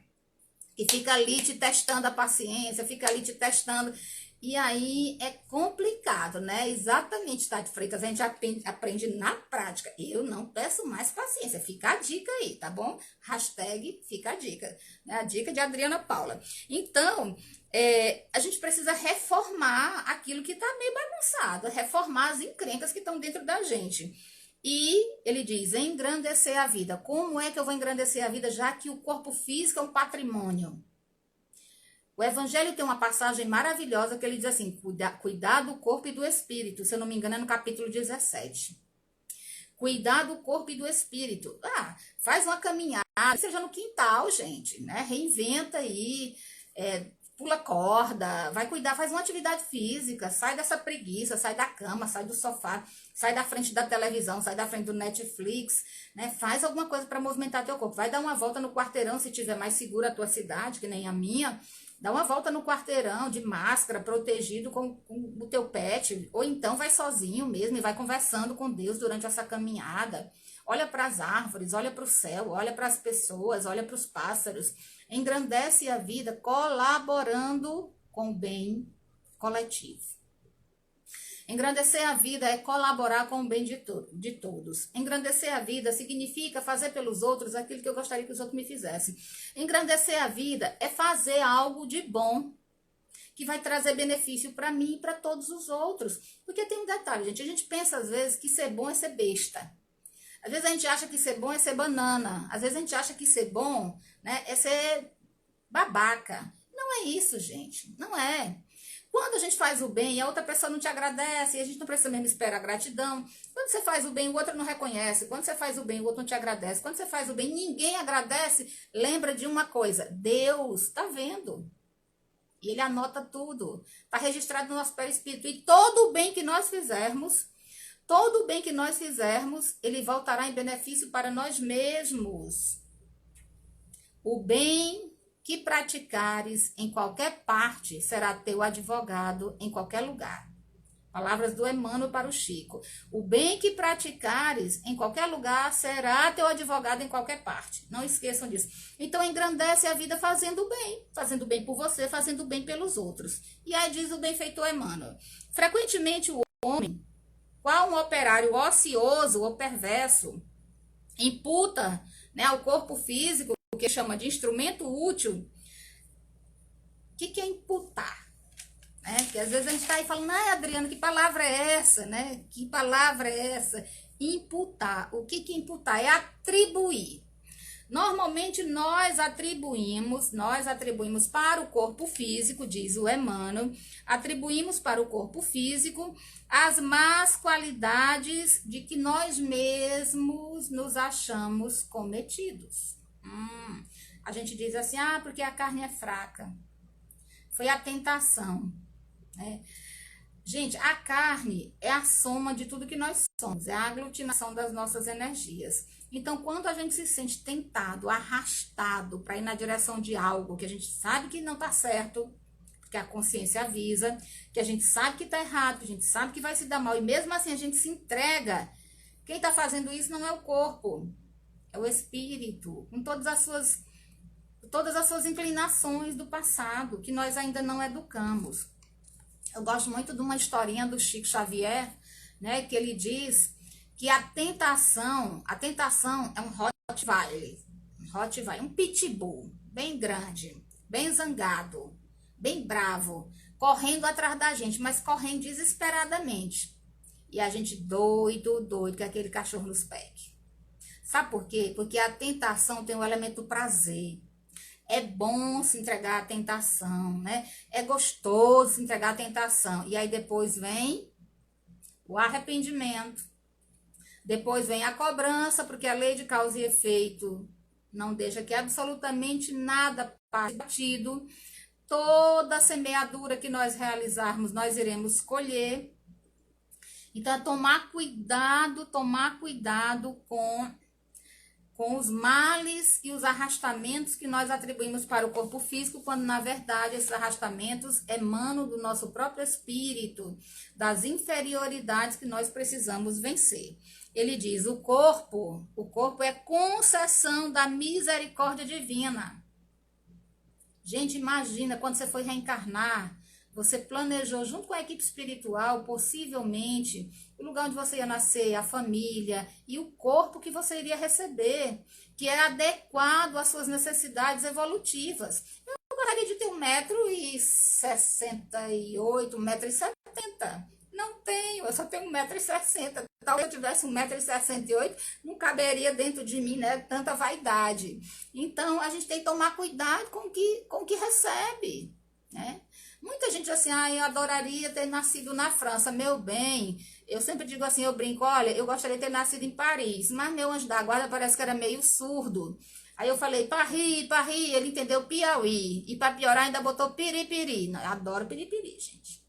Que fica ali te testando a paciência, fica ali te testando. E aí é complicado, né? Exatamente, Tati Freitas, a gente aprende na prática. Eu não peço mais paciência. Fica a dica aí, tá bom? Hashtag fica a dica. Né? A dica de Adriana Paula. Então, a gente precisa reformar aquilo que tá meio bagunçado. Reformar as encrencas que estão dentro da gente. E ele diz, engrandecer a vida. Como é que eu vou engrandecer a vida, já que o corpo físico é um patrimônio? O Evangelho tem uma passagem maravilhosa que ele diz assim, cuidar do corpo e do espírito. Se eu não me engano, é no capítulo 17. Cuidar do corpo e do espírito. Faz uma caminhada, seja no quintal, gente, né? Reinventa aí, pula corda, vai cuidar, faz uma atividade física, sai dessa preguiça, sai da cama, sai do sofá, sai da frente da televisão, sai da frente do Netflix, né? Faz alguma coisa para movimentar teu corpo. Vai dar uma volta no quarteirão, se tiver mais segura a tua cidade, que nem a minha. Dá uma volta no quarteirão de máscara, protegido com o teu pet, ou então vai sozinho mesmo e vai conversando com Deus durante essa caminhada. Olha para as árvores, olha para o céu, olha para as pessoas, olha para os pássaros. Engrandece a vida colaborando com o bem coletivo. Engrandecer a vida é colaborar com o bem de todos. Engrandecer a vida significa fazer pelos outros aquilo que eu gostaria que os outros me fizessem. Engrandecer a vida é fazer algo de bom, que vai trazer benefício para mim e para todos os outros. Porque tem um detalhe, gente, a gente pensa às vezes que ser bom é ser besta. Às vezes a gente acha que ser bom é ser banana. Às vezes a gente acha que ser bom, né, é ser babaca. Não é isso, gente. Não é. Quando a gente faz o bem e a outra pessoa não te agradece, e a gente não precisa mesmo esperar gratidão. Quando você faz o bem, o outro não reconhece. Quando você faz o bem, o outro não te agradece. Quando você faz o bem, ninguém agradece. Lembra de uma coisa, Deus está vendo. E Ele anota tudo. Está registrado no nosso perispírito. E todo o bem que nós fizermos, Ele voltará em benefício para nós mesmos. O bem que praticares em qualquer parte será teu advogado em qualquer lugar. Palavras do Emmanuel para o Chico. O bem que praticares em qualquer lugar será teu advogado em qualquer parte. Não esqueçam disso. Então, engrandece a vida fazendo bem por você, fazendo bem pelos outros. E aí diz o benfeitor Emmanuel. Frequentemente o homem, qual um operário ocioso ou perverso, imputa, né, ao corpo físico, o que chama de instrumento útil. O que é imputar? Porque às vezes a gente está aí falando, Adriana, que palavra é essa? Né? Que palavra é essa? Imputar. O que que imputar? É atribuir. Normalmente nós atribuímos para o corpo físico, diz o Emmanuel, atribuímos para o corpo físico as más qualidades de que nós mesmos nos achamos cometidos. A gente diz assim, porque a carne é fraca. Foi a tentação, né? Gente, a carne é a soma de tudo que nós somos, é a aglutinação das nossas energias. Então, quando a gente se sente tentado, arrastado para ir na direção de algo que a gente sabe que não está certo, porque a consciência avisa, que a gente sabe que está errado, que a gente sabe que vai se dar mal, e mesmo assim a gente se entrega, quem está fazendo isso não é o corpo, é o espírito, com todas as suas inclinações do passado, que nós ainda não educamos. Eu gosto muito de uma historinha do Chico Xavier, né, que ele diz que a tentação é um Rottweiler, um pitbull, bem grande, bem zangado, bem bravo, correndo atrás da gente, mas correndo desesperadamente. E a gente doido, que aquele cachorro nos pegue. Sabe por quê? Porque a tentação tem o elemento do prazer. É bom se entregar à tentação, né? É gostoso se entregar à tentação. E aí depois vem o arrependimento. Depois vem a cobrança, porque a lei de causa e efeito não deixa que absolutamente nada passe batido. Toda semeadura que nós realizarmos, nós iremos colher. Então, é tomar cuidado com os males e os arrastamentos que nós atribuímos para o corpo físico, quando na verdade esses arrastamentos emanam do nosso próprio espírito, das inferioridades que nós precisamos vencer. Ele diz, o corpo é concessão da misericórdia divina. Gente, imagina, quando você foi reencarnar, você planejou junto com a equipe espiritual, possivelmente, o lugar onde você ia nascer, a família e o corpo que você iria receber, que é adequado às suas necessidades evolutivas. Eu gostaria de ter 1,68 m, 1,70 m. Não tenho, eu só tenho 1,60 m. Talvez eu tivesse 1,68 m, não caberia dentro de mim, né, tanta vaidade. Então, a gente tem que tomar cuidado com o que recebe, né? Muita gente assim, eu adoraria ter nascido na França. Meu bem, eu sempre digo assim, eu brinco, olha, eu gostaria de ter nascido em Paris, mas meu anjo da guarda parece que era meio surdo. Aí eu falei, Paris, ele entendeu Piauí. E para piorar ainda botou piripiri. Eu adoro piripiri, gente.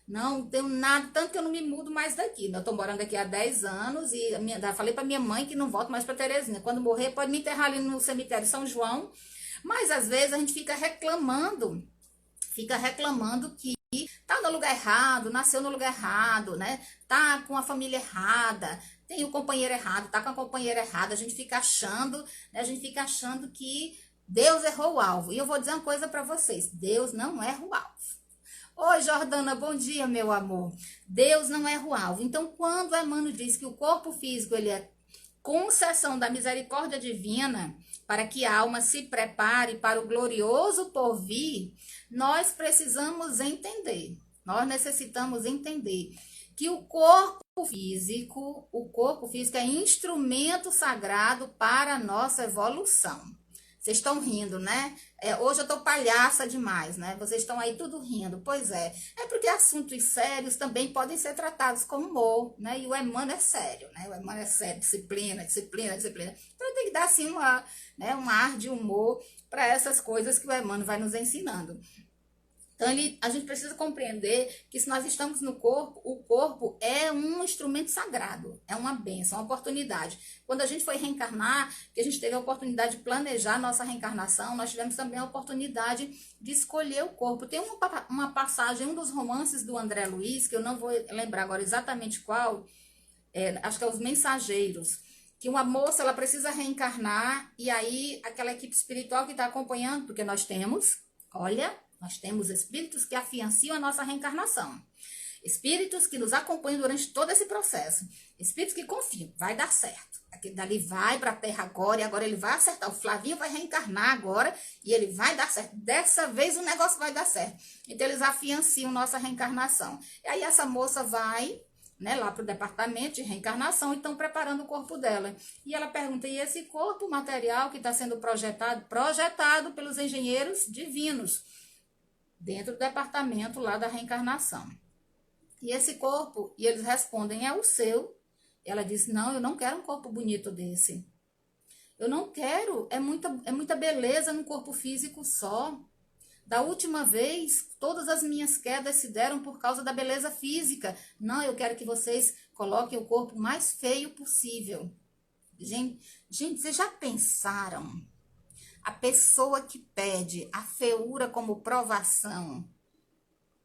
Não tenho nada, tanto que eu não me mudo mais daqui. Eu tô morando aqui há 10 anos e falei para minha mãe que não volto mais para Terezinha. Quando morrer, pode me enterrar ali no cemitério São João. Mas às vezes a gente fica reclamando que tá no lugar errado, nasceu no lugar errado, né? Tá com a família errada, tem o companheiro errado, tá com a companheira errada. A gente fica achando, né? A gente fica achando que Deus errou o alvo. E eu vou dizer uma coisa para vocês, Deus não erra o alvo. Oi, Jordana, bom dia, meu amor. Deus não erra o alvo. Então, quando o Emmanuel diz que o corpo físico ele é concessão da misericórdia divina, para que a alma se prepare para o glorioso porvir, nós necessitamos entender que o corpo físico é instrumento sagrado para a nossa evolução. Vocês estão rindo, né? Hoje eu tô palhaça demais, né? Vocês estão aí tudo rindo. Pois é. É porque assuntos sérios também podem ser tratados com humor, né? E o Emmanuel é sério, né? O Emmanuel é sério, disciplina. Então tem que dar, assim, um ar de humor para essas coisas que o Emmanuel vai nos ensinando. Então, a gente precisa compreender que se nós estamos no corpo, o corpo é um instrumento sagrado, é uma bênção, uma oportunidade. Quando a gente foi reencarnar, que a gente teve a oportunidade de planejar a nossa reencarnação, nós tivemos também a oportunidade de escolher o corpo. Tem uma passagem, um dos romances do André Luiz, que eu não vou lembrar agora exatamente qual, acho que é Os Mensageiros, que uma moça ela precisa reencarnar, e aí aquela equipe espiritual que está acompanhando, porque nós temos espíritos que afianciam a nossa reencarnação. Espíritos que nos acompanham durante todo esse processo. Espíritos que confiam, vai dar certo. Aquele dali vai para a Terra agora, e agora ele vai acertar. O Flavinho vai reencarnar agora, e ele vai dar certo. Dessa vez o negócio vai dar certo. Então eles afianciam nossa reencarnação. E aí essa moça vai né, lá para o departamento de reencarnação e estão preparando o corpo dela. E ela pergunta, e esse corpo material que está sendo projetado pelos engenheiros divinos, dentro do departamento lá da reencarnação. E esse corpo, e eles respondem, é o seu. Ela diz, não, eu não quero um corpo bonito desse. Eu não quero, é muita beleza num corpo físico só. Da última vez, todas as minhas quedas se deram por causa da beleza física. Não, eu quero que vocês coloquem o corpo mais feio possível. Gente, vocês já pensaram? A pessoa que pede a feiura como provação,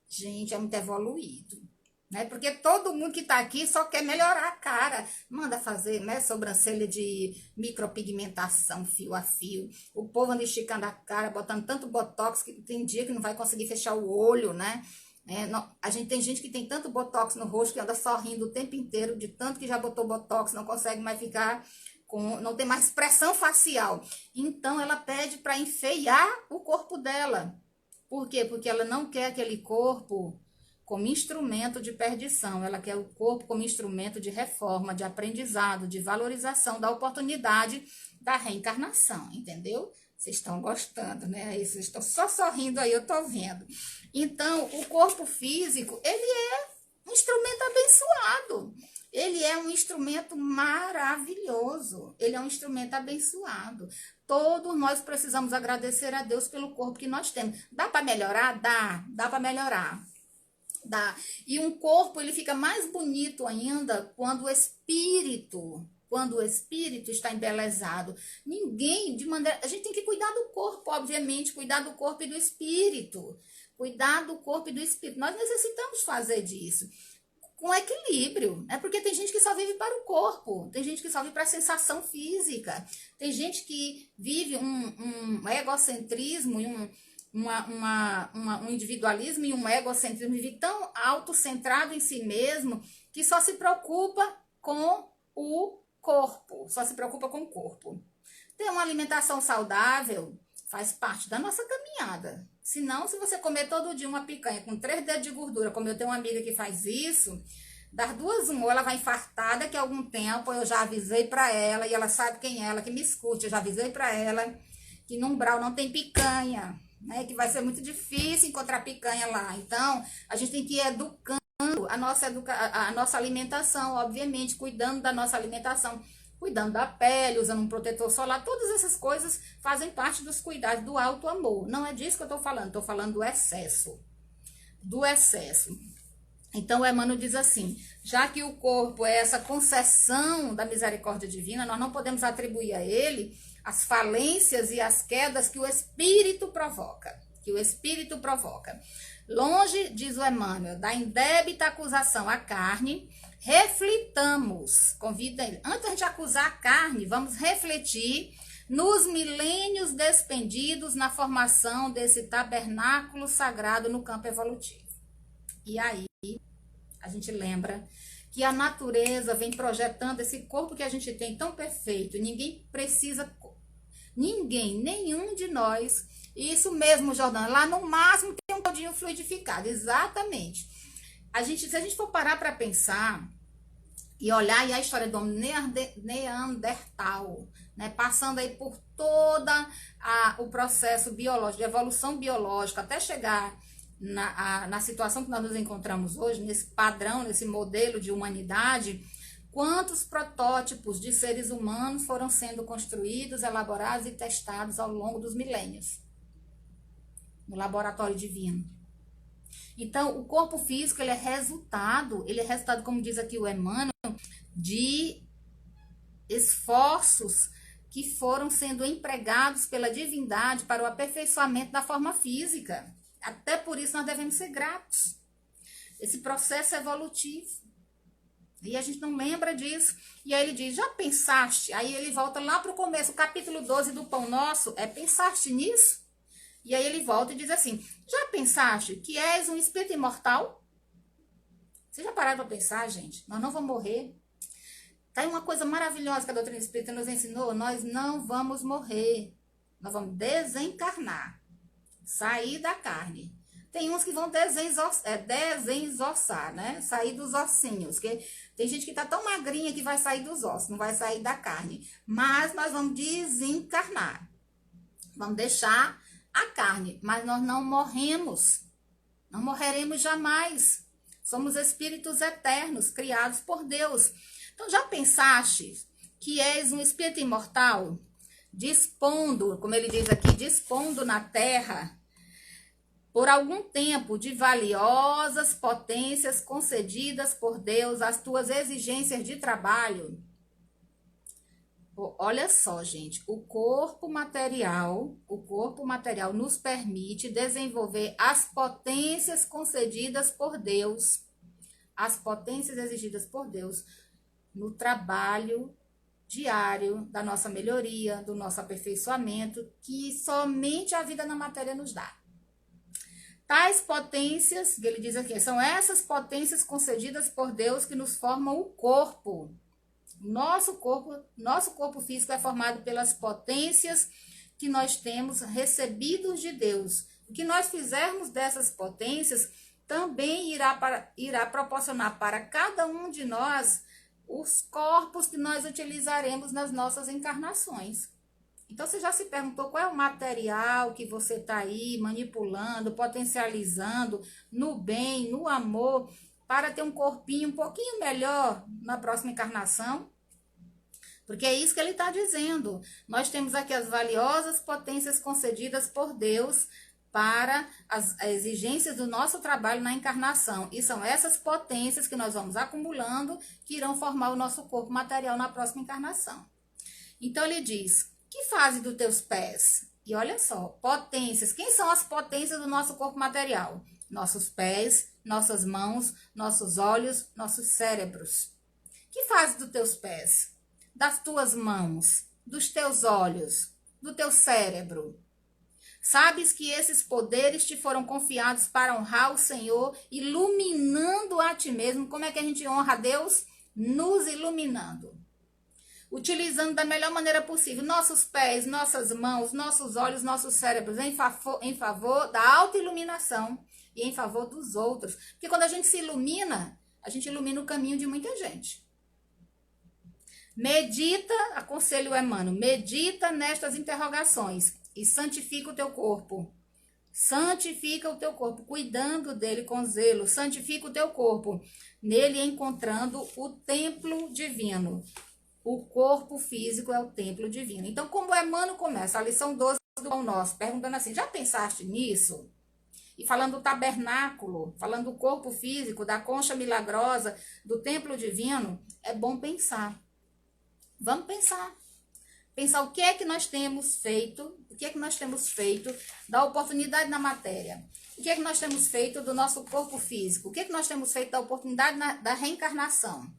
gente, é muito evoluído. Né? Porque todo mundo que tá aqui só quer melhorar a cara. Manda fazer, né, sobrancelha de micropigmentação, fio a fio. O povo anda esticando a cara, botando tanto botox que tem dia que não vai conseguir fechar o olho, né? A gente tem gente que tem tanto botox no rosto que anda sorrindo o tempo inteiro, de tanto que já botou botox, não consegue mais ficar com, não tem mais expressão facial. Então ela pede para enfeiar o corpo dela. Por quê? Porque ela não quer aquele corpo como instrumento de perdição, ela quer o corpo como instrumento de reforma, de aprendizado, de valorização da oportunidade da reencarnação, entendeu? Vocês estão gostando, né? Aí vocês estão só sorrindo aí, eu tô vendo. Então, o corpo físico, ele é um instrumento abençoado. Ele é um instrumento maravilhoso. Ele é um instrumento abençoado. Todos nós precisamos agradecer a Deus pelo corpo que nós temos. Dá para melhorar? Dá para melhorar. Dá. E um corpo, ele fica mais bonito ainda quando o espírito está embelezado. Ninguém, de maneira, a gente tem que cuidar do corpo, obviamente, cuidar do corpo e do espírito. Cuidar do corpo e do espírito. Nós necessitamos fazer disso com equilíbrio, né? Porque tem gente que só vive para o corpo, tem gente que só vive para a sensação física, tem gente que vive um egocentrismo e um individualismo e um egocentrismo, vive tão autocentrado em si mesmo que só se preocupa com o corpo, só se preocupa com o corpo. Ter uma alimentação saudável faz parte da nossa caminhada. Senão, se você comer todo dia uma picanha com 3 dedos de gordura, como eu tenho uma amiga que faz isso, das duas, ou ela vai infartar daqui a algum tempo, eu já avisei para ela, e ela sabe quem é ela, que me escute, eu já avisei para ela que no Umbral não tem picanha, né, que vai ser muito difícil encontrar picanha lá. Então, a gente tem que ir educando a nossa alimentação, obviamente, cuidando da nossa alimentação, cuidando da pele, usando um protetor solar, todas essas coisas fazem parte dos cuidados do alto amor. Não é disso que eu estou falando do excesso. Do excesso. Então, o Emmanuel diz assim, já que o corpo é essa concessão da misericórdia divina, nós não podemos atribuir a ele as falências e as quedas que o espírito provoca. Longe, diz o Emmanuel, da indébita acusação à carne, reflitamos, convida ele, antes de acusar a carne, vamos refletir nos milênios despendidos na formação desse tabernáculo sagrado no campo evolutivo. E aí, a gente lembra que a natureza vem projetando esse corpo que a gente tem tão perfeito, nenhum de nós, isso mesmo, Jordana, lá no máximo tem um caldinho fluidificado, exatamente. Se a gente for parar para pensar e olhar aí a história do homem Neandertal, né, passando aí por toda o processo biológico, de evolução biológica, até chegar na situação que nós nos encontramos hoje, nesse padrão, nesse modelo de humanidade, quantos protótipos de seres humanos foram sendo construídos, elaborados e testados ao longo dos milênios no laboratório divino. Então, o corpo físico, ele é resultado, como diz aqui o Emmanuel, de esforços que foram sendo empregados pela divindade para o aperfeiçoamento da forma física. Até por isso nós devemos ser gratos. Esse processo evolutivo. E a gente não lembra disso. E aí ele diz, já pensaste? Aí ele volta lá para o começo, o capítulo 12 do Pão Nosso, pensaste nisso? E aí ele volta e diz assim, já pensaste que és um espírito imortal? Vocês já pararam para pensar, gente? Nós não vamos morrer. Tá aí uma coisa maravilhosa que a doutrina espírita nos ensinou, nós não vamos morrer. Nós vamos desencarnar. Sair da carne. Tem uns que vão desensossar, né? Sair dos ossinhos. Que tem gente que tá tão magrinha que vai sair dos ossos, não vai sair da carne. Mas nós vamos desencarnar. Vamos deixar a carne, mas nós não morremos. Não morreremos jamais. Somos espíritos eternos, criados por Deus. Então, já pensaste que és um espírito imortal? Dispondo, como ele diz aqui, dispondo na terra, por algum tempo, de valiosas potências concedidas por Deus às tuas exigências de trabalho. Olha só, gente, o corpo material nos permite desenvolver as potências concedidas por Deus, as potências exigidas por Deus no trabalho diário da nossa melhoria, do nosso aperfeiçoamento, que somente a vida na matéria nos dá. Tais potências, que ele diz aqui, são essas potências concedidas por Deus que nos formam o corpo. Nosso corpo físico é formado pelas potências que nós temos recebidos de Deus. O que nós fizermos dessas potências também irá proporcionar para cada um de nós os corpos que nós utilizaremos nas nossas encarnações. Então, você já se perguntou qual é o material que você está aí manipulando, potencializando no bem, no amor, para ter um corpinho um pouquinho melhor na próxima encarnação? Porque é isso que ele está dizendo. Nós temos aqui as valiosas potências concedidas por Deus para as exigências do nosso trabalho na encarnação. E são essas potências que nós vamos acumulando que irão formar o nosso corpo material na próxima encarnação. Então, ele diz, que fase dos teus pés? E olha só, potências. Quem são as potências do nosso corpo material? Nossos pés, nossas mãos, nossos olhos, nossos cérebros. Que fase dos teus pés? Das tuas mãos, dos teus olhos, do teu cérebro. Sabes que esses poderes te foram confiados para honrar o Senhor, iluminando a ti mesmo. Como é que a gente honra a Deus? Nos iluminando. Utilizando da melhor maneira possível nossos pés, nossas mãos, nossos olhos, nossos cérebros em favor da autoiluminação e em favor dos outros. Porque quando a gente se ilumina, a gente ilumina o caminho de muita gente. Medita, aconselho o Emmanuel, medita nestas interrogações e santifica o teu corpo. Santifica o teu corpo, cuidando dele com zelo. Santifica o teu corpo, nele encontrando o templo divino. O corpo físico é o templo divino. Então, como o Emmanuel começa a lição 12 do Pão Nosso, perguntando assim, já pensaste nisso? E falando do tabernáculo, falando do corpo físico, da concha milagrosa, do templo divino, é bom pensar. Vamos pensar. Pensar o que é que nós temos feito, da oportunidade na matéria. O que é que nós temos feito do nosso corpo físico? O que é que nós temos feito da oportunidade da reencarnação?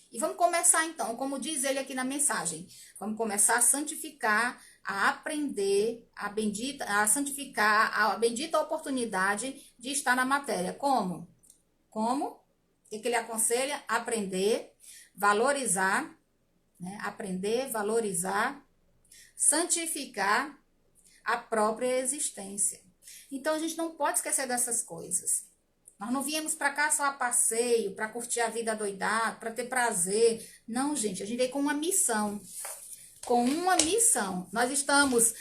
E vamos começar então, como diz ele aqui na mensagem, vamos começar a santificar, a aprender, a santificar a bendita oportunidade de estar na matéria. Como? Como? O que ele aconselha? Aprender, valorizar, né? Aprender, valorizar, santificar a própria existência. Então, a gente não pode esquecer dessas coisas. Nós não viemos para cá só a passeio, para curtir a vida doidada, para ter prazer. Não, gente, a gente veio com uma missão. Com uma missão. Nós estamos...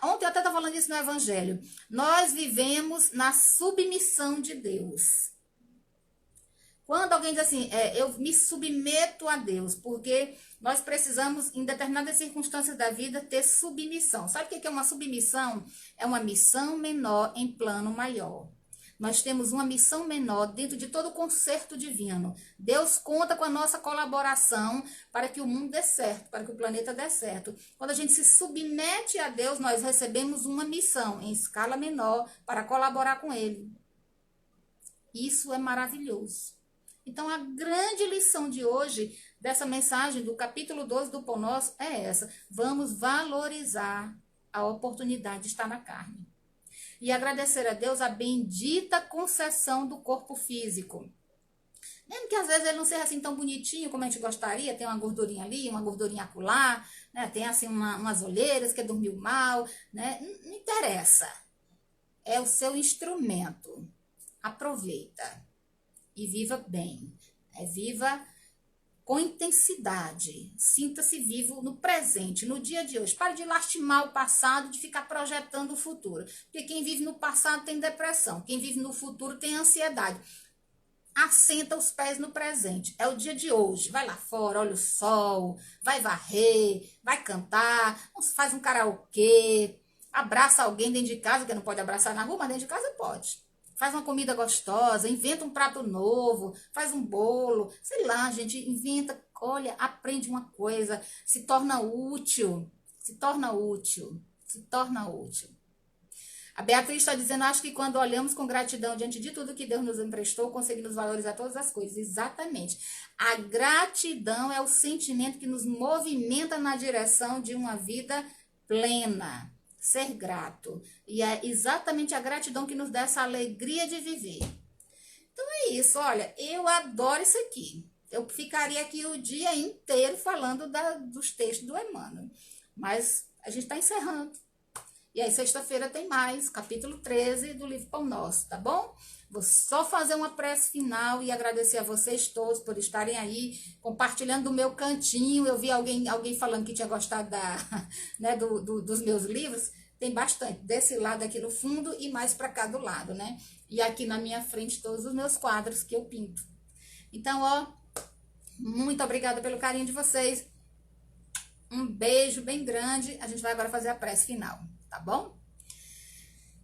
Ontem eu até estava falando isso no Evangelho. Nós vivemos na submissão de Deus. Quando alguém diz assim, eu me submeto a Deus, porque nós precisamos, em determinadas circunstâncias da vida, ter submissão. Sabe o que é uma submissão? É uma missão menor em plano maior. Nós temos uma missão menor dentro de todo o concerto divino. Deus conta com a nossa colaboração para que o mundo dê certo, para que o planeta dê certo. Quando a gente se submete a Deus, nós recebemos uma missão em escala menor para colaborar com Ele. Isso é maravilhoso. Então, a grande lição de hoje, dessa mensagem do capítulo 12 do Pão Nosso, é essa. Vamos valorizar a oportunidade de estar na carne. E agradecer a Deus a bendita concessão do corpo físico. Mesmo que às vezes ele não seja assim tão bonitinho como a gente gostaria, tem uma gordurinha ali, uma gordurinha acolá, né? Tem assim umas olheiras, que dormiu mal, né? Não interessa. é o seu instrumento. Aproveita e viva bem. Viva com intensidade. Sinta-se vivo no presente, no dia de hoje. Pare de lastimar o passado, de ficar projetando o futuro. Porque quem vive no passado tem depressão. Quem vive no futuro tem ansiedade. Assenta os pés no presente. É o dia de hoje. Vai lá fora, olha o sol, vai varrer, vai cantar, faz um karaokê, abraça alguém dentro de casa, que não pode abraçar na rua, mas dentro de casa pode. Faz uma comida gostosa, inventa um prato novo, faz um bolo, sei lá, gente, inventa, olha, aprende uma coisa, se torna útil, se torna útil, se torna útil. A Beatriz está dizendo, acho que quando olhamos com gratidão diante de tudo que Deus nos emprestou, conseguimos valorizar todas as coisas. Exatamente. A gratidão é o sentimento que nos movimenta na direção de uma vida plena. Ser grato. E é exatamente a gratidão que nos dá essa alegria de viver. Então é isso, olha, eu adoro isso aqui. Eu ficaria aqui o dia inteiro falando dos textos do Emmanuel. Mas a gente está encerrando. E aí, sexta-feira tem mais, capítulo 13 do livro Pão Nosso, tá bom? Vou só fazer uma prece final e agradecer a vocês todos por estarem aí compartilhando do meu cantinho. Eu vi alguém falando que tinha gostado né, dos meus livros. Tem bastante, desse lado aqui no fundo e mais para cá do lado, né? E aqui na minha frente todos os meus quadros que eu pinto. Então, ó, muito obrigada pelo carinho de vocês. Um beijo bem grande. A gente vai agora fazer a prece final. Tá bom?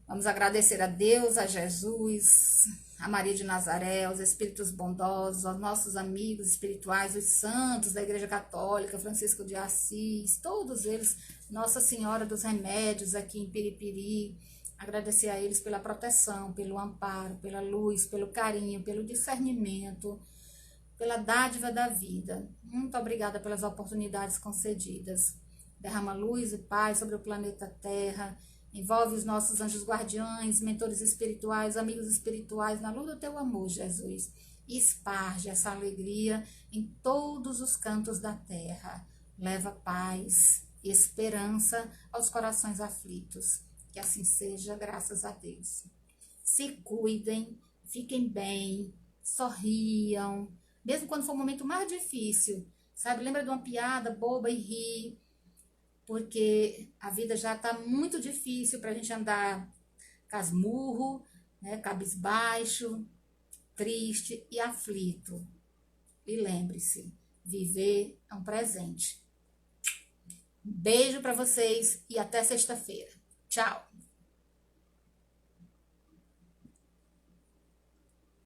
Vamos agradecer a Deus, a Jesus, a Maria de Nazaré, aos espíritos bondosos, aos nossos amigos espirituais, os santos da Igreja Católica, Francisco de Assis, todos eles, Nossa Senhora dos Remédios aqui em Piripiri. Agradecer a eles pela proteção, pelo amparo, pela luz, pelo carinho, pelo discernimento, pela dádiva da vida. Muito obrigada pelas oportunidades concedidas. Derrama luz e paz sobre o planeta Terra, envolve os nossos anjos guardiães, mentores espirituais, amigos espirituais, na luz do teu amor, Jesus. E esparge essa alegria em todos os cantos da terra. Leva paz e esperança aos corações aflitos. Que assim seja, graças a Deus. Se cuidem, fiquem bem, sorriam, mesmo quando for um momento mais difícil, sabe? Lembra de uma piada boba e ri, porque a vida já está muito difícil para a gente andar casmurro, né, cabisbaixo, triste e aflito. E lembre-se, viver é um presente. Um beijo para vocês e até sexta-feira. Tchau!